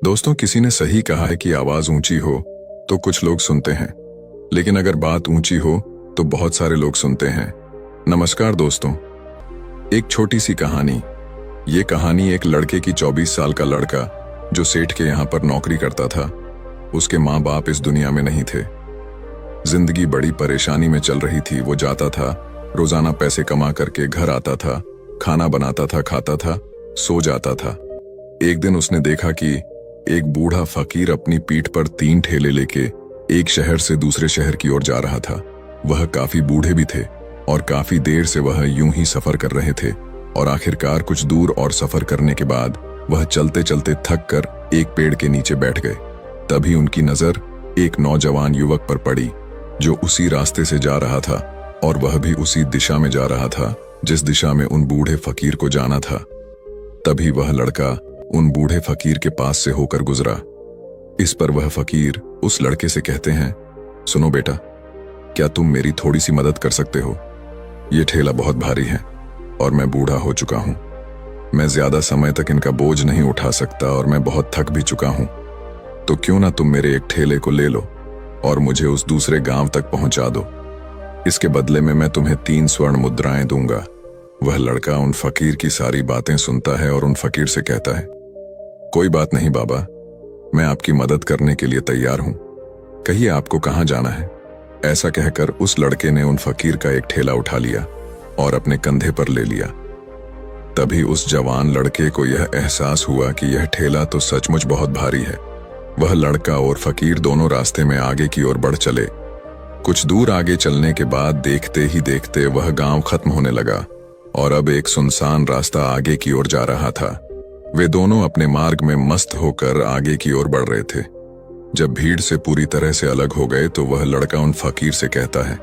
दोस्तों, किसी ने सही कहा है कि आवाज ऊंची हो तो कुछ लोग सुनते हैं, लेकिन अगर बात ऊंची हो तो बहुत सारे लोग सुनते हैं। नमस्कार दोस्तों, एक छोटी सी कहानी। ये कहानी एक लड़के की 24 साल का लड़का जो सेठ के यहाँ पर नौकरी करता था। उसके माँ बाप इस दुनिया में नहीं थे। जिंदगी बड़ी परेशानी में चल रही थी। वो जाता था, रोजाना पैसे कमा करके घर आता था, खाना बनाता था, खाता था, सो जाता था। एक दिन उसने देखा कि एक बूढ़ा फकीर अपनी पीठ पर 3 ठेले लेके एक शहर से दूसरे शहर की ओर जा रहा था। वह काफी बूढ़े भी थे और काफी देर से वह यूं ही सफर कर रहे थे और आखिरकार कुछ दूर और सफर करने के बाद वह चलते चलते थक कर एक पेड़ के नीचे बैठ गए। तभी उनकी नजर एक नौजवान युवक पर पड़ी जो उसी रास्ते से जा रहा था और वह भी उसी दिशा में जा रहा था जिस दिशा में उन बूढ़े फकीर को जाना था। तभी वह लड़का उन बूढ़े फकीर के पास से होकर गुजरा। इस पर वह फकीर उस लड़के से कहते हैं, सुनो बेटा, क्या तुम मेरी थोड़ी सी मदद कर सकते हो? ये ठेला बहुत भारी है और मैं बूढ़ा हो चुका हूं। मैं ज्यादा समय तक इनका बोझ नहीं उठा सकता और मैं बहुत थक भी चुका हूं। तो क्यों ना तुम मेरे एक ठेले को ले लो और मुझे उस दूसरे गांव तक पहुंचा दो। इसके बदले में मैं तुम्हें 3 स्वर्ण मुद्राएं दूंगा। वह लड़का उन फकीर की सारी बातें सुनता है और उन फकीर से कहता है, कोई बात नहीं बाबा, मैं आपकी मदद करने के लिए तैयार हूं। कहिए आपको कहां जाना है? ऐसा कहकर उस लड़के ने उन फकीर का एक ठेला उठा लिया और अपने कंधे पर ले लिया। तभी उस जवान लड़के को यह एहसास हुआ कि यह ठेला तो सचमुच बहुत भारी है। वह लड़का और फकीर दोनों रास्ते में आगे की ओर बढ़ चले। कुछ दूर आगे चलने के बाद देखते ही देखते वह गांव खत्म होने लगा और अब एक सुनसान रास्ता आगे की ओर जा रहा था। वे दोनों अपने मार्ग में मस्त होकर आगे की ओर बढ़ रहे थे। जब भीड़ से पूरी तरह से अलग हो गए तो वह लड़का उन फकीर से कहता है,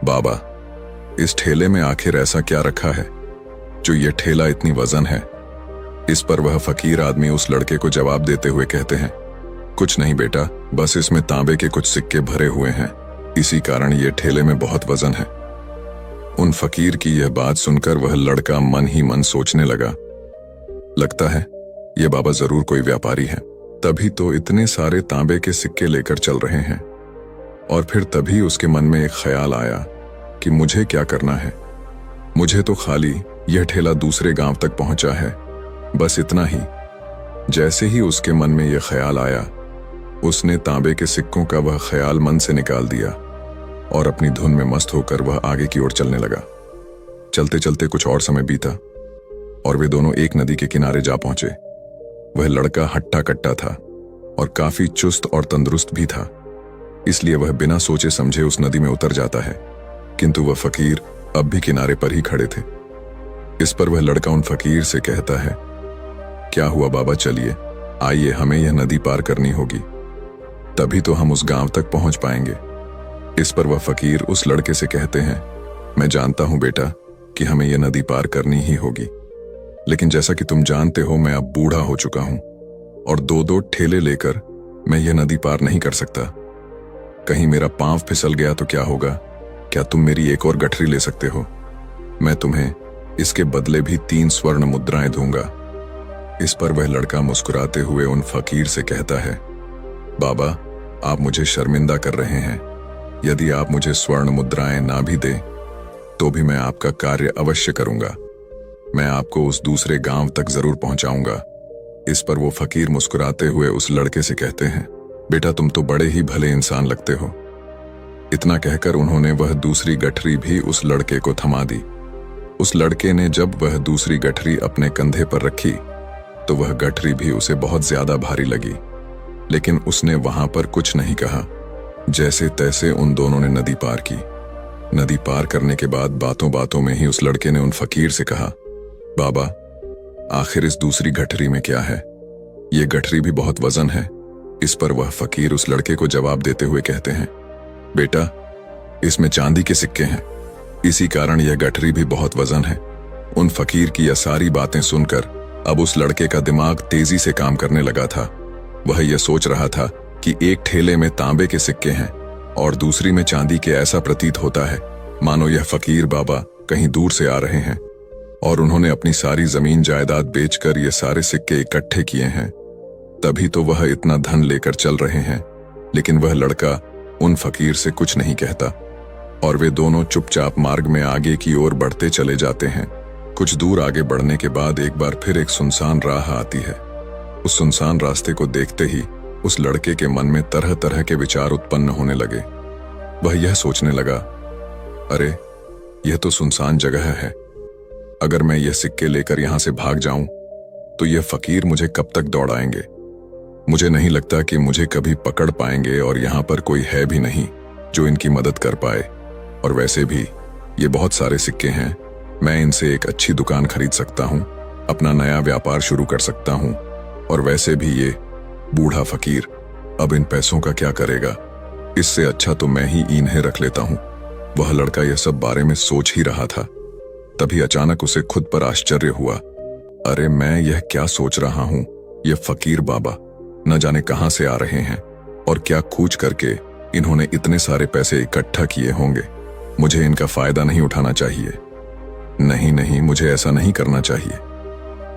बाबा, इस ठेले में आखिर ऐसा क्या रखा है जो ये ठेला इतनी वजन है? इस पर वह फकीर आदमी उस लड़के को जवाब देते हुए कहते हैं, कुछ नहीं बेटा, बस इसमें तांबे के कुछ सिक्के भरे हुए हैं, इसी कारण ये ठेले में बहुत वजन है। उन फकीर की यह बात सुनकर वह लड़का मन ही मन सोचने लगा, लगता है ये बाबा जरूर कोई व्यापारी है, तभी तो इतने सारे तांबे के सिक्के लेकर चल रहे हैं। और फिर तभी उसके मन में एक ख्याल आया कि मुझे क्या करना है। मुझे तो खाली यह ठेला दूसरे गांव तक पहुंचा है, बस इतना ही। जैसे ही उसके मन में यह ख्याल आया, उसने तांबे के सिक्कों का वह ख्याल मन से निकाल दिया और अपनी धुन में मस्त होकर वह आगे की ओर चलने लगा। चलते चलते कुछ और समय बीता और वे दोनों एक नदी के किनारे जा पहुंचे। वह लड़का हट्टा कट्टा था और काफी चुस्त और तंदुरुस्त भी था, इसलिए वह बिना सोचे समझे उस नदी में उतर जाता है। किंतु वह फकीर अब भी किनारे पर ही खड़े थे। इस पर वह लड़का उन फकीर से कहता है, क्या हुआ बाबा, चलिए आइए, हमें यह नदी पार करनी होगी, तभी तो हम उस गांव तक पहुंच पाएंगे। इस पर वह फकीर उस लड़के से कहते हैं, मैं जानता हूं बेटा कि हमें यह नदी पार करनी ही होगी, लेकिन जैसा कि तुम जानते हो मैं अब बूढ़ा हो चुका हूं और 2-2 ठेले लेकर मैं यह नदी पार नहीं कर सकता। कहीं मेरा पांव फिसल गया तो क्या होगा? क्या तुम मेरी एक और गठरी ले सकते हो? मैं तुम्हें इसके बदले भी 3 स्वर्ण मुद्राएं दूंगा। इस पर वह लड़का मुस्कुराते हुए उन फकीर से कहता है, बाबा, आप मुझे शर्मिंदा कर रहे हैं। यदि आप मुझे स्वर्ण मुद्राएं ना भी दें तो भी मैं आपका कार्य अवश्य करूंगा। मैं आपको उस दूसरे गांव तक जरूर पहुंचाऊंगा। इस पर वो फकीर मुस्कुराते हुए उस लड़के से कहते हैं, बेटा, तुम तो बड़े ही भले इंसान लगते हो। इतना कहकर उन्होंने वह दूसरी गठरी भी उस लड़के को थमा दी। उस लड़के ने जब वह दूसरी गठरी अपने कंधे पर रखी तो वह गठरी भी उसे बहुत ज्यादा भारी लगी, लेकिन उसने वहां पर कुछ नहीं कहा। जैसे तैसे उन दोनों ने नदी पार की। नदी पार करने के बाद बातों बातों में ही उस लड़के ने उन फकीर से कहा, बाबा, आखिर इस दूसरी गठरी में क्या है? ये गठरी भी बहुत वजन है। इस पर वह फकीर उस लड़के को जवाब देते हुए कहते हैं, बेटा, इसमें चांदी के सिक्के हैं, इसी कारण यह गठरी भी बहुत वजन है। उन फकीर की यह सारी बातें सुनकर अब उस लड़के का दिमाग तेजी से काम करने लगा था। वह यह सोच रहा था कि एक ठेले में तांबे के सिक्के हैं और दूसरी में चांदी के। ऐसा प्रतीत होता है मानो यह फकीर बाबा कहीं दूर से आ रहे हैं और उन्होंने अपनी सारी जमीन जायदाद बेचकर ये सारे सिक्के इकट्ठे किए हैं। तभी तो वह इतना धन लेकर चल रहे हैं, लेकिन वह लड़का उन फकीर से कुछ नहीं कहता और वे दोनों चुपचाप मार्ग में आगे की ओर बढ़ते चले जाते हैं। कुछ दूर आगे बढ़ने के बाद एक बार फिर एक सुनसान राह आती है। उस सुनसान रास्ते को देखते ही उस लड़के के मन में तरह तरह के विचार उत्पन्न होने लगे। वह यह सोचने लगा, अरे यह तो सुनसान जगह है, अगर मैं यह सिक्के लेकर यहां से भाग जाऊं तो यह फकीर मुझे कब तक दौड़ाएंगे। मुझे नहीं लगता कि मुझे कभी पकड़ पाएंगे और यहां पर कोई है भी नहीं जो इनकी मदद कर पाए। और वैसे भी ये बहुत सारे सिक्के हैं, मैं इनसे एक अच्छी दुकान खरीद सकता हूं, अपना नया व्यापार शुरू कर सकता हूं। और वैसे भी ये बूढ़ा फकीर अब इन पैसों का क्या करेगा, इससे अच्छा तो मैं ही इन्हें रख लेता हूं। वह लड़का यह सब बारे में सोच ही रहा था, तभी अचानक उसे खुद पर आश्चर्य हुआ। अरे मैं यह क्या सोच रहा हूं, यह फकीर बाबा न जाने कहां से आ रहे हैं और क्या खूच करके इन्होंने इतने सारे पैसे इकट्ठा किए होंगे। मुझे इनका फायदा नहीं उठाना चाहिए। नहीं नहीं, मुझे ऐसा नहीं करना चाहिए।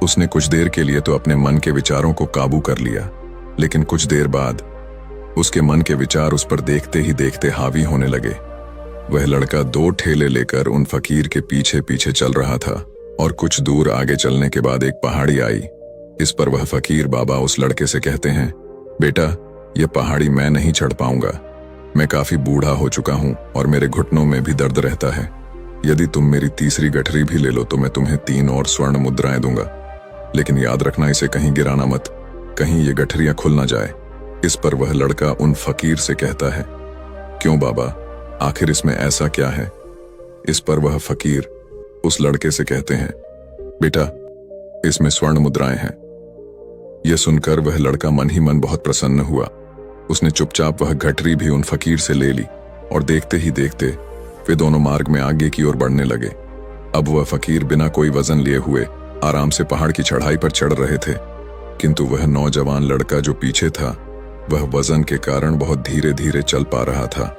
उसने कुछ देर के लिए तो अपने मन के विचारों को काबू कर लिया, लेकिन कुछ देर बाद उसके मन के विचार उस पर देखते ही देखते हावी होने लगे। वह लड़का 2 ठेले लेकर उन फकीर के पीछे पीछे चल रहा था और कुछ दूर आगे चलने के बाद एक पहाड़ी आई। इस पर वह फकीर बाबा उस लड़के से कहते हैं, बेटा यह पहाड़ी मैं नहीं चढ़ पाऊंगा, मैं काफी बूढ़ा हो चुका हूं और मेरे घुटनों में भी दर्द रहता है। यदि तुम मेरी तीसरी गठरी भी ले लो तो मैं तुम्हें 3 और स्वर्ण मुद्राएं दूंगा, लेकिन याद रखना इसे कहीं गिराना मत, कहीं ये गठरियां खुल ना जाए। इस पर वह लड़का उन फकीर से कहता है, क्यों बाबा, आखिर इसमें ऐसा क्या है। इस पर वह फकीर उस लड़के से कहते हैं, बेटा इसमें स्वर्ण मुद्राएं हैं। यह सुनकर वह लड़का मन ही मन बहुत प्रसन्न हुआ। उसने चुपचाप वह गठरी भी उन फकीर से ले ली और देखते ही देखते वे दोनों मार्ग में आगे की ओर बढ़ने लगे। अब वह फकीर बिना कोई वजन लिए हुए आराम से पहाड़ की चढ़ाई पर चढ़ रहे थे, किंतु वह नौजवान लड़का जो पीछे था वह वजन के कारण बहुत धीरे धीरे चल पा रहा था।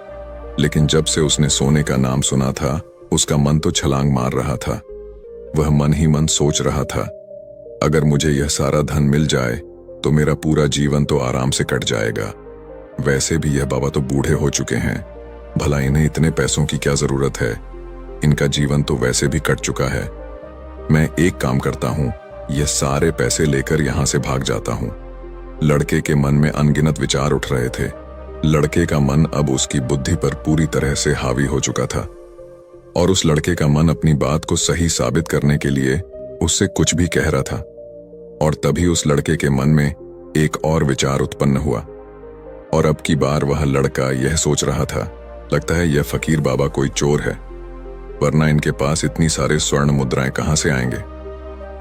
लेकिन जब से उसने सोने का नाम सुना था उसका मन तो छलांग मार रहा था। वह मन ही मन सोच रहा था, अगर मुझे यह सारा धन मिल जाए तो मेरा पूरा जीवन तो आराम से कट जाएगा। वैसे भी यह बाबा तो बूढ़े हो चुके हैं, भला इन्हें इतने पैसों की क्या जरूरत है, इनका जीवन तो वैसे भी कट चुका है। मैं एक काम करता हूं, यह सारे पैसे लेकर यहां से भाग जाता हूं। लड़के के मन में अनगिनत विचार उठ रहे थे। लड़के का मन अब उसकी बुद्धि पर पूरी तरह से हावी हो चुका था और उस लड़के का मन अपनी बात को सही साबित करने के लिए उससे कुछ भी कह रहा था। और तभी उस लड़के के मन में एक और विचार उत्पन्न हुआ और अब की बार वह लड़का यह सोच रहा था, लगता है यह फकीर बाबा कोई चोर है, वरना इनके पास इतनी सारे स्वर्ण मुद्राएं कहां से आएंगे।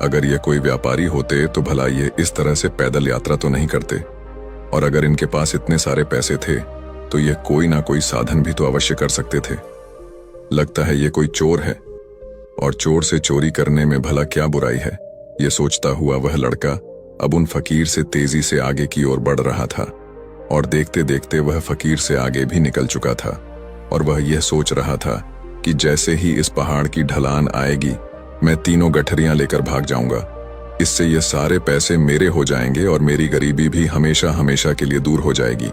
अगर ये कोई व्यापारी होते तो भला ये इस तरह से पैदल यात्रा तो नहीं करते, और अगर इनके पास इतने सारे पैसे थे तो ये कोई ना कोई साधन भी तो अवश्य कर सकते थे। लगता है ये कोई चोर है और चोर से चोरी करने में भला क्या बुराई है। ये सोचता हुआ वह लड़का अब उन फकीर से तेजी से आगे की ओर बढ़ रहा था और देखते देखते वह फकीर से आगे भी निकल चुका था। और वह यह सोच रहा था कि जैसे ही इस पहाड़ की ढलान आएगी मैं 3 गठरियां लेकर भाग जाऊंगा, इससे ये सारे पैसे मेरे हो जाएंगे और मेरी गरीबी भी हमेशा हमेशा के लिए दूर हो जाएगी।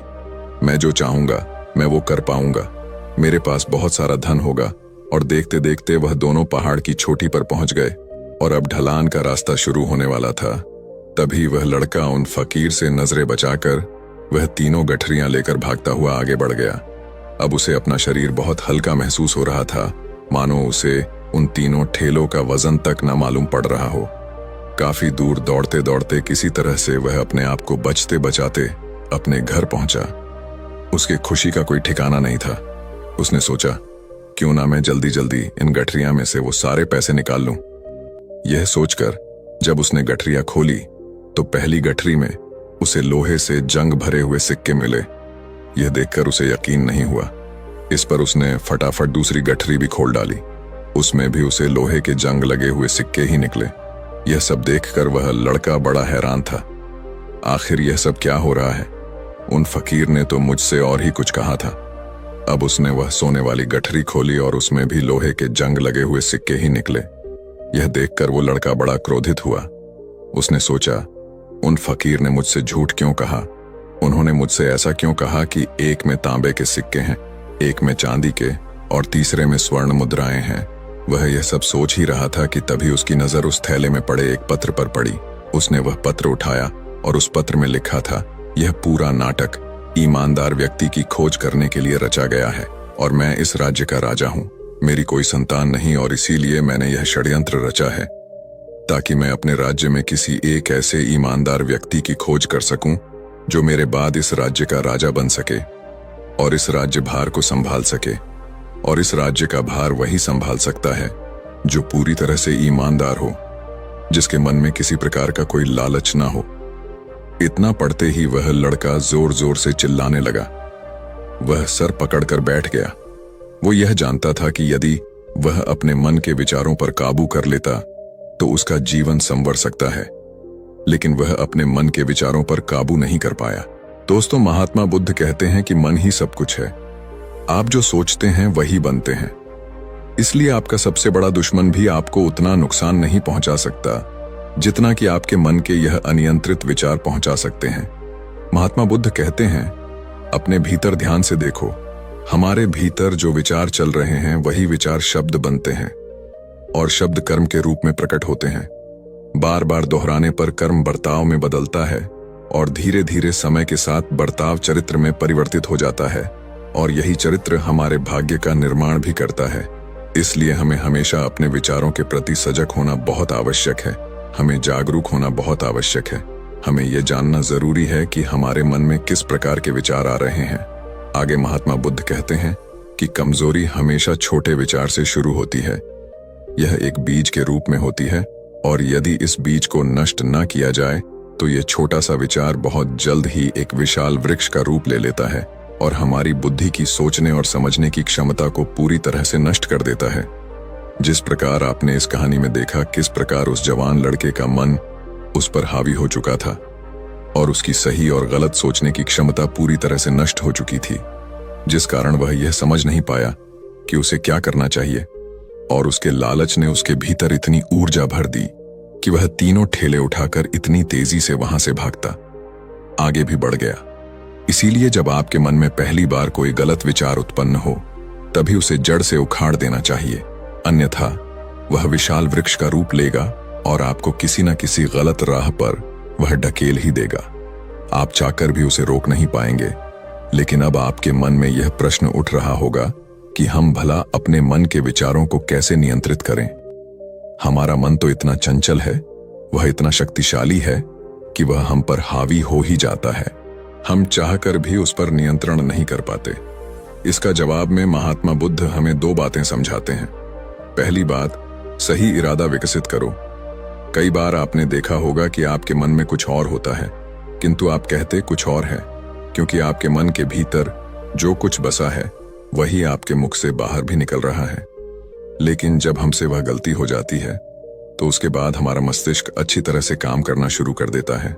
मैं जो चाहूंगा मैं वो कर पाऊंगा, मेरे पास बहुत सारा धन होगा। और देखते देखते वह दोनों पहाड़ की चोटी पर पहुंच गए और अब ढलान का रास्ता शुरू होने वाला था। तभी वह लड़का उन फकीर से नजरें बचाकर वह 3 गठरियां लेकर भागता हुआ आगे बढ़ गया। अब उसे अपना शरीर बहुत हल्का महसूस हो रहा था, मानो उसे उन 3 ठेलों का वजन तक न मालूम पड़ रहा हो। काफी दूर दौड़ते दौड़ते किसी तरह से वह अपने आप को बचते बचाते अपने घर पहुंचा। उसकी खुशी का कोई ठिकाना नहीं था। उसने सोचा, क्यों ना मैं जल्दी जल्दी इन गठरियां में से वो सारे पैसे निकाल लूं। यह सोचकर जब उसने गठरियां खोली तो पहली गठरी में उसे लोहे से जंग भरे हुए सिक्के मिले। यह देखकर उसे यकीन नहीं हुआ। इस पर उसने फटाफट दूसरी गठरी भी खोल डाली, उसमें भी उसे लोहे के जंग लगे हुए सिक्के ही निकले। यह सब देखकर वह लड़का बड़ा हैरान था। आखिर यह सब क्या हो रहा है? उन फकीर ने तो मुझसे और ही कुछ कहा था। अब उसने वह सोने वाली गठरी खोली और उसमें भी लोहे के जंग लगे हुए सिक्के ही निकले। यह देखकर वो लड़का बड़ा क्रोधित हुआ। उसने सोचा, उन फकीर ने मुझसे झूठ क्यों कहा? उन्होंने मुझसे ऐसा क्यों कहा कि एक में तांबे के सिक्के हैं, एक में चांदी के और तीसरे में स्वर्ण मुद्राएं हैं? वह यह सब सोच ही रहा था कि तभी उसकी नजर उस थैले में पड़े एक पत्र पर पड़ी। उसने वह पत्र उठाया और उस पत्र में लिखा था, यह पूरा नाटक ईमानदार व्यक्ति की खोज करने के लिए रचा गया है और मैं इस राज्य का राजा हूं। मेरी कोई संतान नहीं और इसीलिए मैंने यह षड्यंत्र रचा है ताकि मैं अपने राज्य में किसी एक ऐसे ईमानदार व्यक्ति की खोज कर सकूं जो मेरे बाद इस राज्य का राजा बन सके और इस राज्य भार को संभाल सके। और इस राज्य का भार वही संभाल सकता है जो पूरी तरह से ईमानदार हो, जिसके मन में किसी प्रकार का कोई लालच ना हो। इतना पढ़ते ही वह लड़का जोर जोर से चिल्लाने लगा। वह सर पकड़कर बैठ गया। वो यह जानता था कि यदि वह अपने मन के विचारों पर काबू कर लेता तो उसका जीवन संवर सकता है, लेकिन वह अपने मन के विचारों पर काबू नहीं कर पाया। दोस्तों, महात्मा बुद्ध कहते हैं कि मन ही सब कुछ है। आप जो सोचते हैं वही बनते हैं। इसलिए आपका सबसे बड़ा दुश्मन भी आपको उतना नुकसान नहीं पहुंचा सकता जितना कि आपके मन के यह अनियंत्रित विचार पहुंचा सकते हैं। महात्मा बुद्ध कहते हैं, अपने भीतर ध्यान से देखो। हमारे भीतर जो विचार चल रहे हैं वही विचार शब्द बनते हैं और शब्द कर्म के रूप में प्रकट होते हैं। बार बार दोहराने पर कर्म बर्ताव में बदलता है और धीरे धीरे समय के साथ बर्ताव चरित्र में परिवर्तित हो जाता है और यही चरित्र हमारे भाग्य का निर्माण भी करता है। इसलिए हमें हमेशा अपने विचारों के प्रति सजग होना बहुत आवश्यक है। हमें जागरूक होना बहुत आवश्यक है। हमें यह जानना जरूरी है कि हमारे मन में किस प्रकार के विचार आ रहे हैं। आगे महात्मा बुद्ध कहते हैं कि कमजोरी हमेशा छोटे विचार से शुरू होती है। यह एक बीज के रूप में होती है और यदि इस बीज को नष्ट न किया जाए तो यह छोटा सा विचार बहुत जल्द ही एक विशाल वृक्ष का रूप ले लेता है और हमारी बुद्धि की सोचने और समझने की क्षमता को पूरी तरह से नष्ट कर देता है। जिस प्रकार आपने इस कहानी में देखा किस प्रकार उस जवान लड़के का मन उस पर हावी हो चुका था और उसकी सही और गलत सोचने की क्षमता पूरी तरह से नष्ट हो चुकी थी, जिस कारण वह यह समझ नहीं पाया कि उसे क्या करना चाहिए और उसके लालच ने उसके भीतर इतनी ऊर्जा भर दी कि वह तीनों ठेले उठाकर इतनी तेजी से वहां से भागता आगे भी बढ़ गया। इसीलिए जब आपके मन में पहली बार कोई गलत विचार उत्पन्न हो तभी उसे जड़ से उखाड़ देना चाहिए, अन्यथा वह विशाल वृक्ष का रूप लेगा और आपको किसी न किसी गलत राह पर वह ढकेल ही देगा। आप चाहकर भी उसे रोक नहीं पाएंगे। लेकिन अब आपके मन में यह प्रश्न उठ रहा होगा कि हम भला अपने मन के विचारों को कैसे नियंत्रित करें। हमारा मन तो इतना चंचल है, वह इतना शक्तिशाली है कि वह हम पर हावी हो ही जाता है। हम चाहकर भी उस पर नियंत्रण नहीं कर पाते। इसका जवाब में महात्मा बुद्ध हमें दो बातें समझाते हैं। पहली बात, सही इरादा विकसित करो। कई बार आपने देखा होगा कि आपके मन में कुछ और होता है किंतु आप कहते कुछ और है, क्योंकि आपके मन के भीतर जो कुछ बसा है वही आपके मुख से बाहर भी निकल रहा है। लेकिन जब हमसे वह गलती हो जाती है तो उसके बाद हमारा मस्तिष्क अच्छी तरह से काम करना शुरू कर देता है।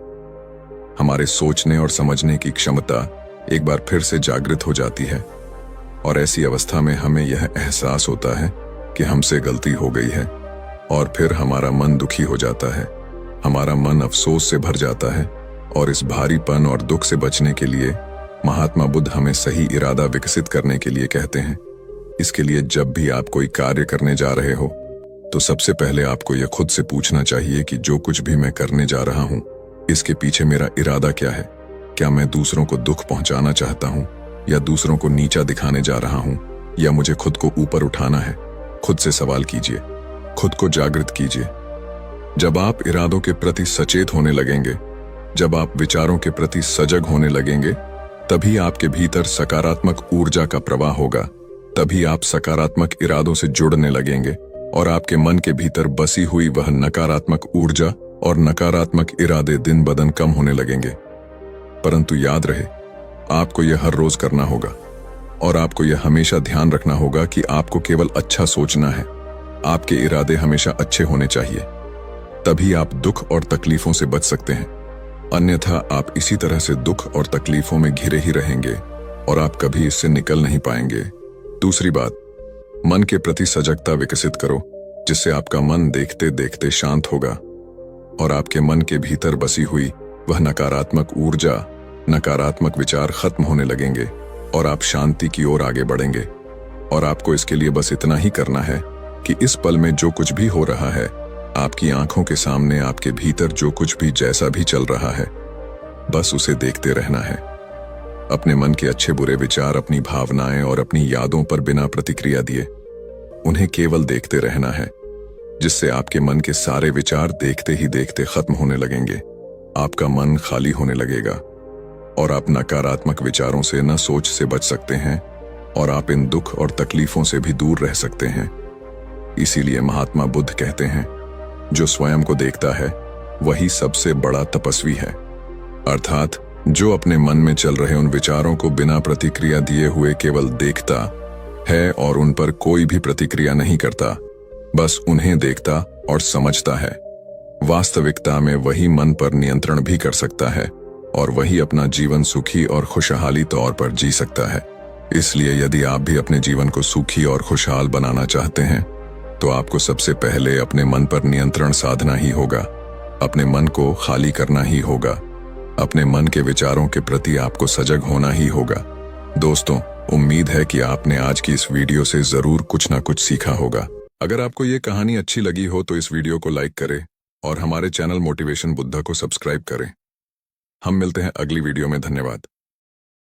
हमारे सोचने और समझने की क्षमता एक बार फिर से जागृत हो जाती है और ऐसी अवस्था में हमें यह एहसास होता है कि हमसे गलती हो गई है और फिर हमारा मन दुखी हो जाता है। हमारा मन अफसोस से भर जाता है और इस भारीपन और दुख से बचने के लिए महात्मा बुद्ध हमें सही इरादा विकसित करने के लिए कहते हैं। इसके लिए जब भी आप कोई कार्य करने जा रहे हो तो सबसे पहले आपको यह खुद से पूछना चाहिए कि जो कुछ भी मैं करने जा रहा हूं इसके पीछे मेरा इरादा क्या है। क्या मैं दूसरों को दुख पहुंचाना चाहता हूं या दूसरों को नीचा दिखाने जा रहा हूं या मुझे खुद को ऊपर उठाना है। खुद से सवाल कीजिए, खुद को जागृत कीजिए। जब आप इरादों के प्रति सचेत होने लगेंगे, जब आप विचारों के प्रति सजग होने लगेंगे, तभी आपके भीतर सकारात्मक ऊर्जा का प्रवाह होगा। तभी आप सकारात्मक इरादों से जुड़ने लगेंगे और आपके मन के भीतर बसी हुई वह नकारात्मक ऊर्जा और नकारात्मक इरादे दिन ब दिन कम होने लगेंगे। परंतु याद रहे, आपको यह हर रोज करना होगा और आपको यह हमेशा ध्यान रखना होगा कि आपको केवल अच्छा सोचना है। आपके इरादे हमेशा अच्छे होने चाहिए, तभी आप दुख और तकलीफों से बच सकते हैं। अन्यथा आप इसी तरह से दुख और तकलीफों में घिरे ही रहेंगे और आप कभी इससे निकल नहीं पाएंगे। दूसरी बात, मन के प्रति सजगता विकसित करो, जिससे आपका मन देखते देखते शांत होगा और आपके मन के भीतर बसी हुई वह नकारात्मक ऊर्जा, नकारात्मक विचार खत्म होने लगेंगे और आप शांति की ओर आगे बढ़ेंगे। और आपको इसके लिए बस इतना ही करना है कि इस पल में जो कुछ भी हो रहा है, आपकी आंखों के सामने आपके भीतर जो कुछ भी जैसा भी चल रहा है, बस उसे देखते रहना है। अपने मन के अच्छे बुरे विचार, अपनी भावनाएं और अपनी यादों पर बिना प्रतिक्रिया दिए उन्हें केवल देखते रहना है, जिससे आपके मन के सारे विचार देखते ही देखते खत्म होने लगेंगे। आपका मन खाली होने लगेगा और आप नकारात्मक विचारों से न सोच से बच सकते हैं और आप इन दुख और तकलीफों से भी दूर रह सकते हैं। इसीलिए महात्मा बुद्ध कहते हैं, जो स्वयं को देखता है वही सबसे बड़ा तपस्वी है। अर्थात जो अपने मन में चल रहे उन विचारों को बिना प्रतिक्रिया दिए हुए केवल देखता है और उन पर कोई भी प्रतिक्रिया नहीं करता, बस उन्हें देखता और समझता है, वास्तविकता में वही मन पर नियंत्रण भी कर सकता है और वही अपना जीवन सुखी और खुशहाली तौर पर जी सकता है। इसलिए यदि आप भी अपने जीवन को सुखी और खुशहाल बनाना चाहते हैं, तो आपको सबसे पहले अपने मन पर नियंत्रण साधना ही होगा। अपने मन को खाली करना ही होगा। अपने मन के विचारों के प्रति आपको सजग होना ही होगा। दोस्तों, उम्मीद है कि आपने आज की इस वीडियो से जरूर कुछ ना कुछ सीखा होगा। अगर आपको ये कहानी अच्छी लगी हो तो इस वीडियो को लाइक करें और हमारे चैनल मोटिवेशन बुद्धा को सब्सक्राइब करें। हम मिलते हैं अगली वीडियो में। धन्यवाद।